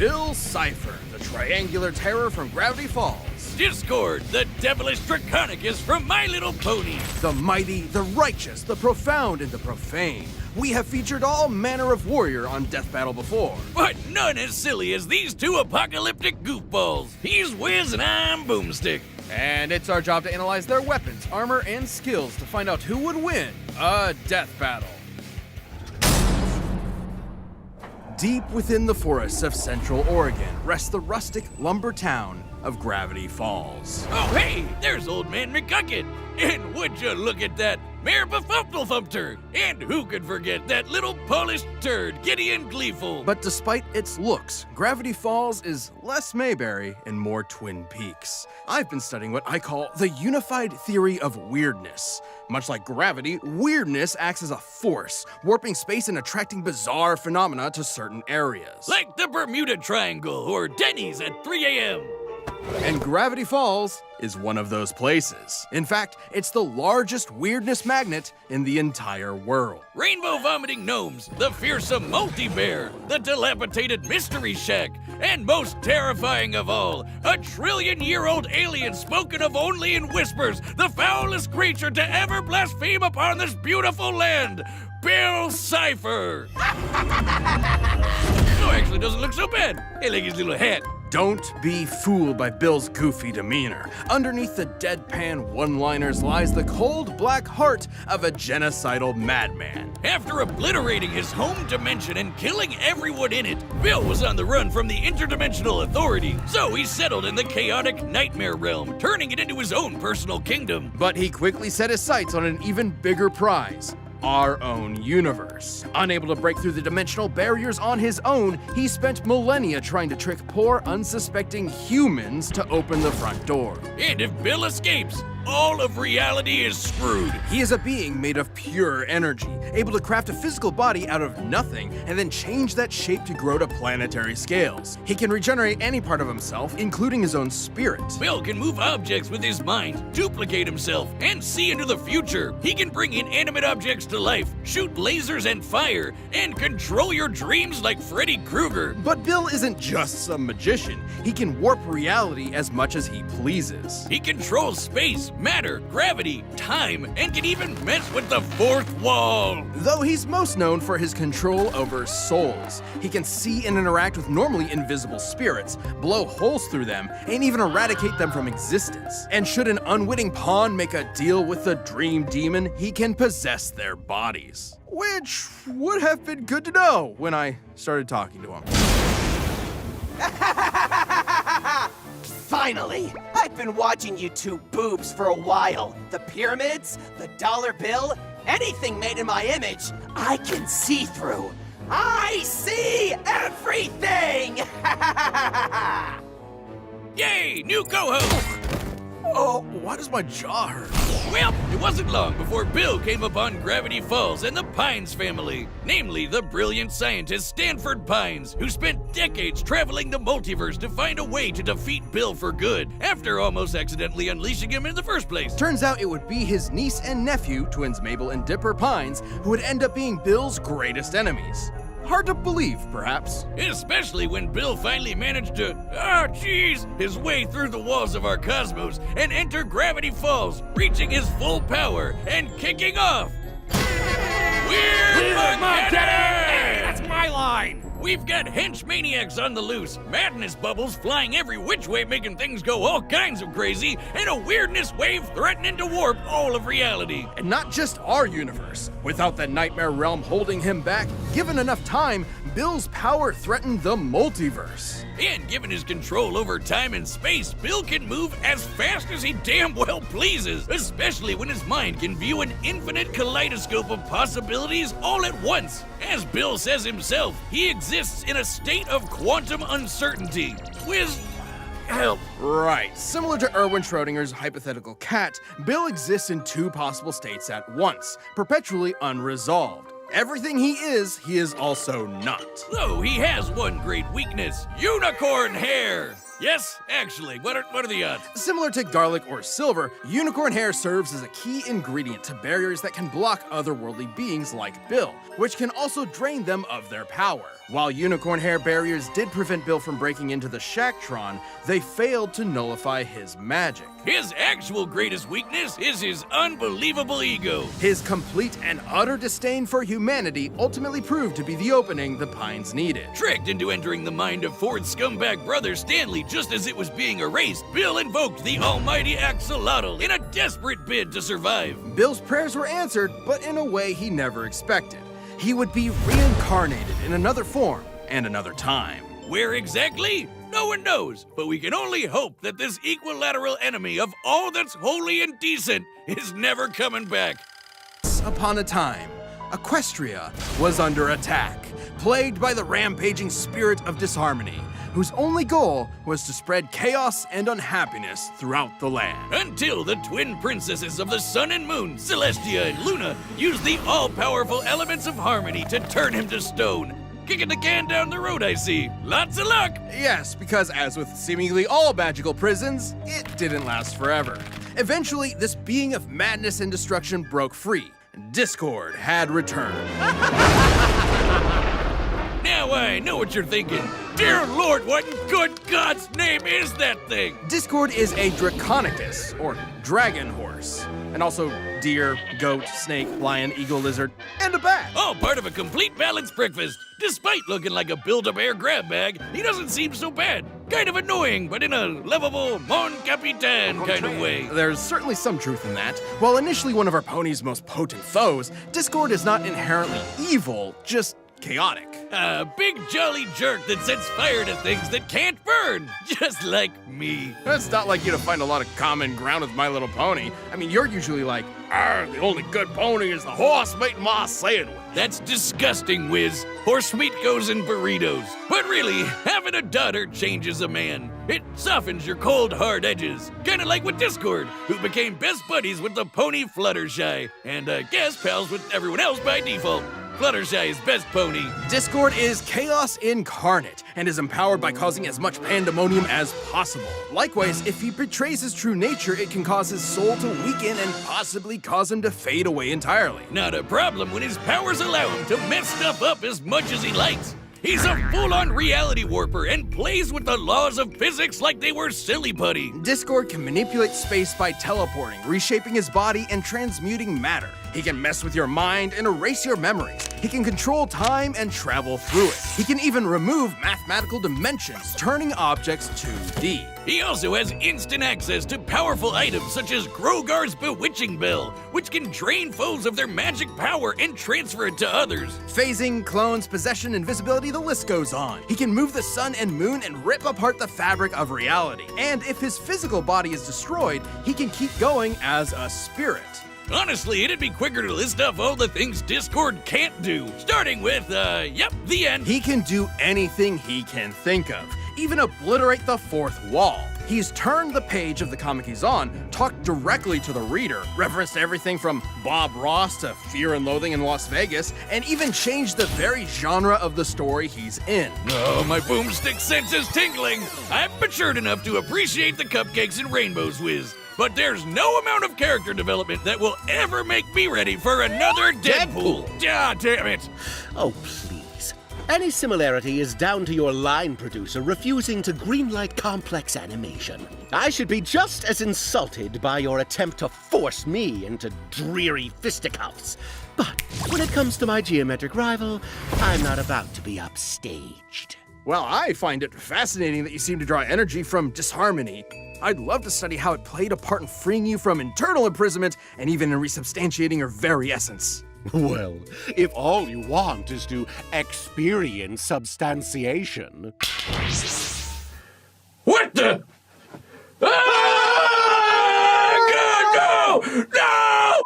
Bill Cipher, the triangular terror from Gravity Falls. Discord, the devilish draconicus from My Little Pony. The mighty, the righteous, the profound, and the profane. We have featured all manner of warrior on Death Battle before. But none as silly as these two apocalyptic goofballs. He's Wiz and I'm Boomstick. And it's our job to analyze their weapons, armor, and skills to find out who would win a death battle. Deep within the forests of Central Oregon rests the rustic lumber town of Gravity Falls. Oh hey, there's Old Man McGucket. And would you look at that Mayor Befumplefumter. And who could forget that little polished turd, Gideon Gleeful. But despite its looks, Gravity Falls is less Mayberry and more Twin Peaks. I've been studying what I call the unified theory of weirdness. Much like gravity, weirdness acts as a force, warping space and attracting bizarre phenomena to certain areas. Like the Bermuda Triangle or Denny's at 3 a.m. And Gravity Falls is one of those places. In fact, it's the largest weirdness magnet in the entire world. Rainbow vomiting gnomes, the fearsome multi-bear, the dilapidated mystery shack, and most terrifying of all, a trillion-year-old alien spoken of only in whispers, the foulest creature to ever blaspheme upon this beautiful land, Bill Cipher. Oh, actually doesn't look so bad. I like his little hat. Don't be fooled by Bill's goofy demeanor. Underneath the deadpan one-liners lies the cold black heart of a genocidal madman. After obliterating his home dimension and killing everyone in it, Bill was on the run from the interdimensional authority, so he settled in the chaotic nightmare realm, turning it into his own personal kingdom. But he quickly set his sights on an even bigger prize. Our own universe. Unable to break through the dimensional barriers on his own, he spent millennia trying to trick poor, unsuspecting humans to open the front door. And if Bill escapes, all of reality is screwed. He is a being made of pure energy, able to craft a physical body out of nothing and then change that shape to grow to planetary scales. He can regenerate any part of himself, including his own spirit. Bill can move objects with his mind, duplicate himself, and see into the future. He can bring inanimate objects to life, shoot lasers and fire, and control your dreams like Freddy Krueger. But Bill isn't just some magician. He can warp reality as much as he pleases. He controls space, matter, gravity, time, and can even mess with the fourth wall. Though he's most known for his control over souls. He can see and interact with normally invisible spirits, blow holes through them, and even eradicate them from existence. And should an unwitting pawn make a deal with the Dream Demon, he can possess their bodies. Which would have been good to know when I started talking to him. Finally! I've been watching you two boobs for a while. The pyramids, the dollar bill, anything made in my image, I can see through. I see everything! Yay, new co-host! Oh, why does my jaw hurt? Well, it wasn't long before Bill came upon Gravity Falls and the Pines family, namely the brilliant scientist Stanford Pines, who spent decades traveling the multiverse to find a way to defeat Bill for good, after almost accidentally unleashing him in the first place. Turns out it would be his niece and nephew, twins Mabel and Dipper Pines, who would end up being Bill's greatest enemies. Hard to believe, perhaps. Especially when Bill finally managed to, his way through the walls of our cosmos and enter Gravity Falls, reaching his full power and kicking off. Weird Hey, that's my line! We've got hench maniacs on the loose, madness bubbles flying every which way making things go all kinds of crazy, and a weirdness wave threatening to warp all of reality. And not just our universe. Without the nightmare realm holding him back, given enough time, Bill's power threatened the multiverse. And given his control over time and space, Bill can move as fast as he damn well pleases, especially when his mind can view an infinite kaleidoscope of possibilities all at once. As Bill says himself, he exists in a state of quantum uncertainty. With help. Right. Similar to Erwin Schrödinger's hypothetical cat, Bill exists in two possible states at once, perpetually unresolved. Everything he is also not. Though he has one great weakness: unicorn hair. Yes, actually, what are the odds? Similar to garlic or silver, unicorn hair serves as a key ingredient to barriers that can block otherworldly beings like Bill, which can also drain them of their power. While unicorn hair barriers did prevent Bill from breaking into the Shacktron, they failed to nullify his magic. His actual greatest weakness is his unbelievable ego. His complete and utter disdain for humanity ultimately proved to be the opening the Pines needed. Tricked into entering the mind of Ford's scumbag brother Stanley just as it was being erased, Bill invoked the almighty axolotl in a desperate bid to survive. Bill's prayers were answered, but in a way he never expected. He would be reincarnated in another form and another time. Where exactly? No one knows, but we can only hope that this equilateral enemy of all that's holy and decent is never coming back. Once upon a time, Equestria was under attack, plagued by the rampaging spirit of disharmony, whose only goal was to spread chaos and unhappiness throughout the land. Until the twin princesses of the sun and moon, Celestia and Luna, used the all-powerful elements of harmony to turn him to stone. Kicking the can down the road, I see. Lots of luck! Yes, because as with seemingly all magical prisons, it didn't last forever. Eventually, this being of madness and destruction broke free. Discord had returned. Now I know what you're thinking. Dear Lord, what in good God's name is that thing? Discord is a Draconicus, or dragon horse, and also deer, goat, snake, lion, eagle, lizard, and a bat. All part of a complete balanced breakfast. Despite looking like a Build-A-Bear grab bag, he doesn't seem so bad. Kind of annoying, but in a lovable Mon Capitan kind of way. There's certainly some truth in that. While initially one of our pony's most potent foes, Discord is not inherently evil, just chaotic. A big jolly jerk that sets fire to things that can't burn, just like me. It's not like you to find a lot of common ground with My Little Pony. I mean, you're usually like, the only good pony is the horse meat ma sandwich. That's disgusting, Wiz. Horse meat goes in burritos. But really, having a daughter changes a man. It softens your cold, hard edges. Kinda like with Discord, who became best buddies with the pony Fluttershy, and guest pals with everyone else by default. Fluttershy is best pony. Discord is chaos incarnate and is empowered by causing as much pandemonium as possible. Likewise, if he betrays his true nature, it can cause his soul to weaken and possibly cause him to fade away entirely. Not a problem when his powers allow him to mess stuff up as much as he likes. He's a full-on reality warper and plays with the laws of physics like they were silly putty. Discord can manipulate space by teleporting, reshaping his body, and transmuting matter. He can mess with your mind and erase your memories. He can control time and travel through it. He can even remove mathematical dimensions, turning objects 2D. He also has instant access to powerful items such as Grogar's Bewitching Bell, which can drain foes of their magic power and transfer it to others. Phasing, clones, possession, invisibility, the list goes on. He can move the sun and moon and rip apart the fabric of reality. And if his physical body is destroyed, he can keep going as a spirit. Honestly, it'd be quicker to list off all the things Discord can't do. Starting with, the end. He can do anything he can think of, even obliterate the fourth wall. He's turned the page of the comic he's on, talked directly to the reader, referenced everything from Bob Ross to Fear and Loathing in Las Vegas, and even changed the very genre of the story he's in. Oh, my boomstick sense is tingling. I've matured enough to appreciate the cupcakes and rainbows, Wiz. But there's no amount of character development that will ever make me ready for another Deadpool. Ah, damn it. Oh, please. Any similarity is down to your line producer refusing to greenlight complex animation. I should be just as insulted by your attempt to force me into dreary fisticuffs. But when it comes to my geometric rival, I'm not about to be upstaged. Well, I find it fascinating that you seem to draw energy from disharmony. I'd love to study how it played a part in freeing you from internal imprisonment and even in resubstantiating your very essence. Well, if all you want is to experience substantiation. What the? Ah! God, no! No!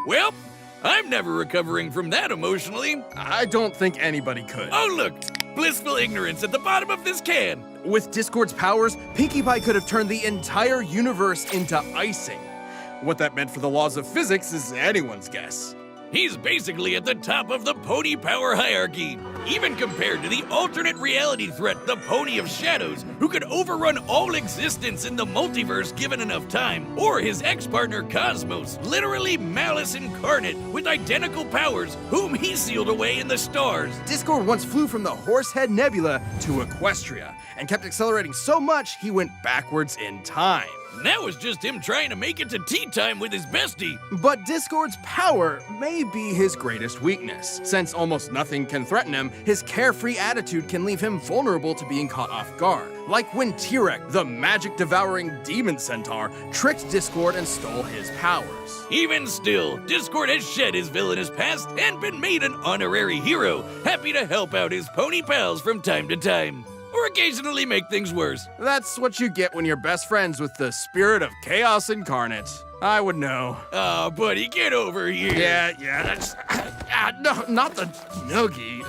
Well, I'm never recovering from that emotionally. I don't think anybody could. Oh, look! Blissful ignorance at the bottom of this can. With Discord's powers, Pinkie Pie could have turned the entire universe into icing. What that meant for the laws of physics is anyone's guess. He's basically at the top of the pony power hierarchy, even compared to the alternate reality threat, the Pony of Shadows, who could overrun all existence in the multiverse given enough time, or his ex-partner Cosmos, literally malice incarnate with identical powers, whom he sealed away in the stars. Discord once flew from the Horsehead Nebula to Equestria, and kept accelerating so much he went backwards in time. Now it's just him trying to make it to tea time with his bestie. But Discord's power may be his greatest weakness. Since almost nothing can threaten him, his carefree attitude can leave him vulnerable to being caught off guard. Like when Tirek, the magic-devouring demon centaur, tricked Discord and stole his powers. Even still, Discord has shed his villainous past and been made an honorary hero, happy to help out his pony pals from time to time. Or occasionally make things worse. That's what you get when you're best friends with the spirit of chaos incarnate. I would know. Oh, buddy, get over here. Yeah, that's... no, not the noogie.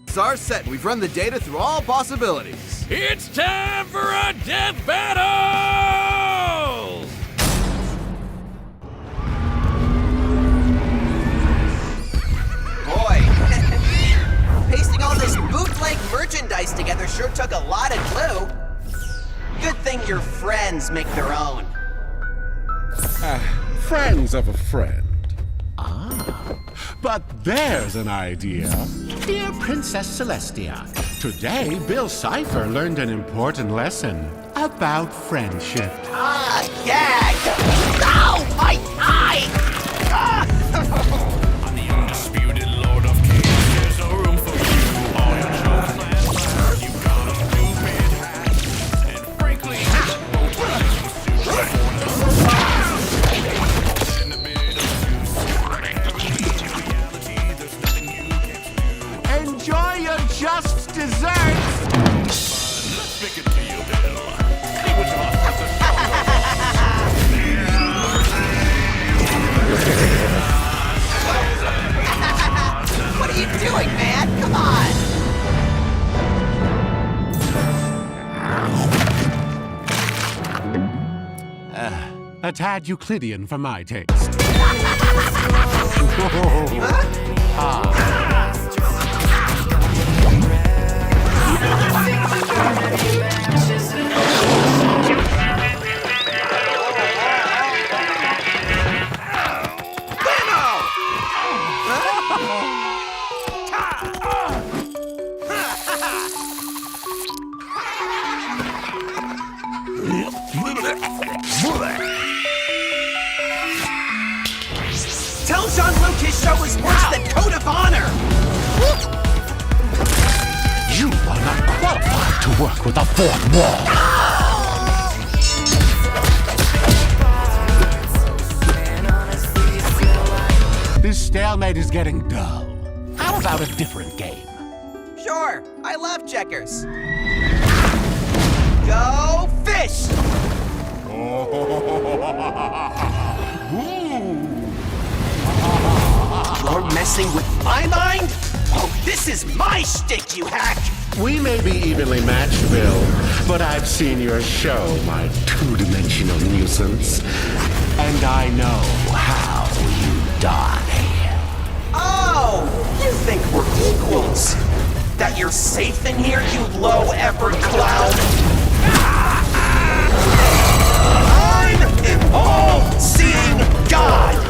It's our set. We've run the data through all possibilities. It's time for a death battle! Boy, pasting all this bootleg merchandise together sure took a lot of glue. Good thing your friends make their own. Friends of a friend. Ah, but there's an idea. Dear Princess Celestia, today Bill Cipher learned an important lesson about friendship. Ah, gag! Ow! My eye! Ah! I'm the undisputed Lord of Kings. There's no room for you. All your chosen last words, you got a stupid hat. And frankly, both sides you super in the middle of reality, there's nothing you can't do. Enjoy your just desserts! Let's stick it to you, Bill. See which of us has the stronger What are you doing, man? Come on! A tad Euclidean for my taste. Tell Jean-Luc his show is worse than Code of Honor! You are not qualified to work with a fourth wall. This stalemate is getting dull. How about a different game? Sure, I love checkers. Go fish! You're messing with my mind? Oh, this is my shtick, you hack! We may be evenly matched, Bill, but I've seen your show, my two-dimensional nuisance. And I know how you die. Oh, you think we're equals? That you're safe in here, you low-effort clown? I'm an all-seeing God!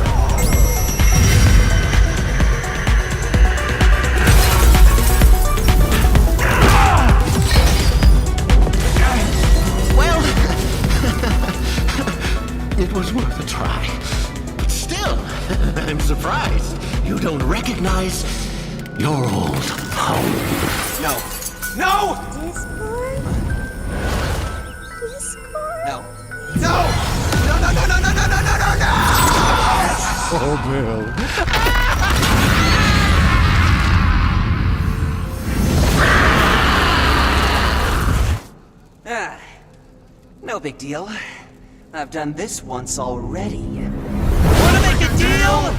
Well, it was worth a try. But still, I'm surprised you don't recognize your old home. No. No! No. No! No, no, no, no, no, no, no, no, no, no! Oh, Bill. Ah, no big deal. I've done this once already. Wanna make a deal?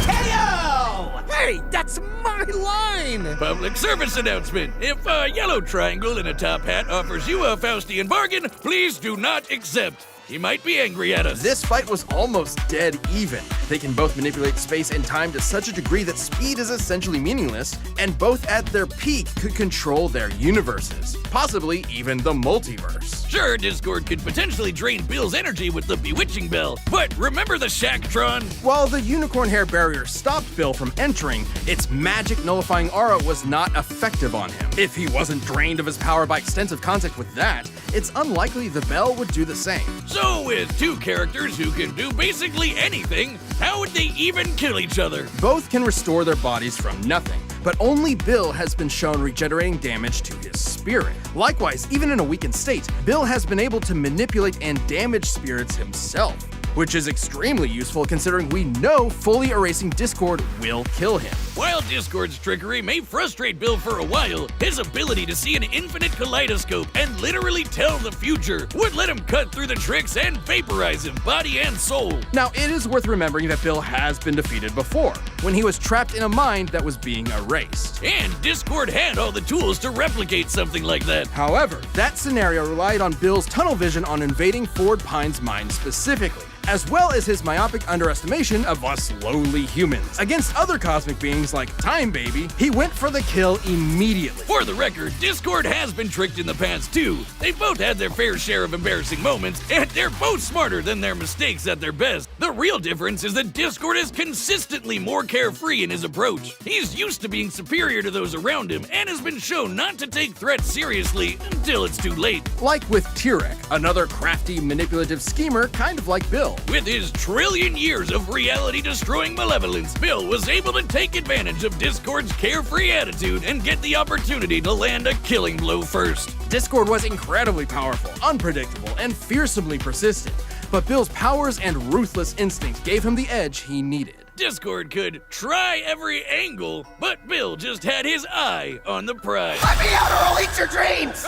KO! Hey, that's my line! Public service announcement. If a yellow triangle in a top hat offers you a Faustian bargain, please do not accept. He might be angry at us. This fight was almost dead even. They can both manipulate space and time to such a degree that speed is essentially meaningless, and both at their peak could control their universes, possibly even the multiverse. Sure, Discord could potentially drain Bill's energy with the bewitching bell, but remember the Shacktron? While the unicorn hair barrier stopped Bill from entering, its magic nullifying aura was not effective on him. If he wasn't drained of his power by extensive contact with that, it's unlikely the bell would do the same. So with two characters who can do basically anything, how would they even kill each other? Both can restore their bodies from nothing, but only Bill has been shown regenerating damage to his spirit. Likewise, even in a weakened state, Bill has been able to manipulate and damage spirits himself, which is extremely useful considering we know fully erasing Discord will kill him. While Discord's trickery may frustrate Bill for a while, his ability to see an infinite kaleidoscope and literally tell the future would let him cut through the tricks and vaporize him body and soul. Now, it is worth remembering that Bill has been defeated before, when he was trapped in a mind that was being erased. And Discord had all the tools to replicate something like that. However, that scenario relied on Bill's tunnel vision on invading Ford Pine's mind specifically, as well as his myopic underestimation of us lowly humans. Against other cosmic beings like Time Baby, he went for the kill immediately. For the record, Discord has been tricked in the past too. They both had their fair share of embarrassing moments, and they're both smarter than their mistakes at their best. The real difference is that Discord is consistently more carefree in his approach. He's used to being superior to those around him, and has been shown not to take threats seriously until it's too late. Like with Tirek, another crafty, manipulative schemer kind of like Bill. With his trillion years of reality-destroying malevolence, Bill was able to take advantage of Discord's carefree attitude and get the opportunity to land a killing blow first. Discord was incredibly powerful, unpredictable, and fearsomely persistent, but Bill's powers and ruthless instinct gave him the edge he needed. Discord could try every angle, but Bill just had his eye on the prize. Let me out or I'll eat your dreams!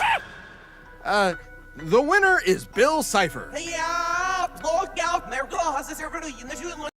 The winner is Bill Cipher. Ja, plåt out, mer glad, så ser du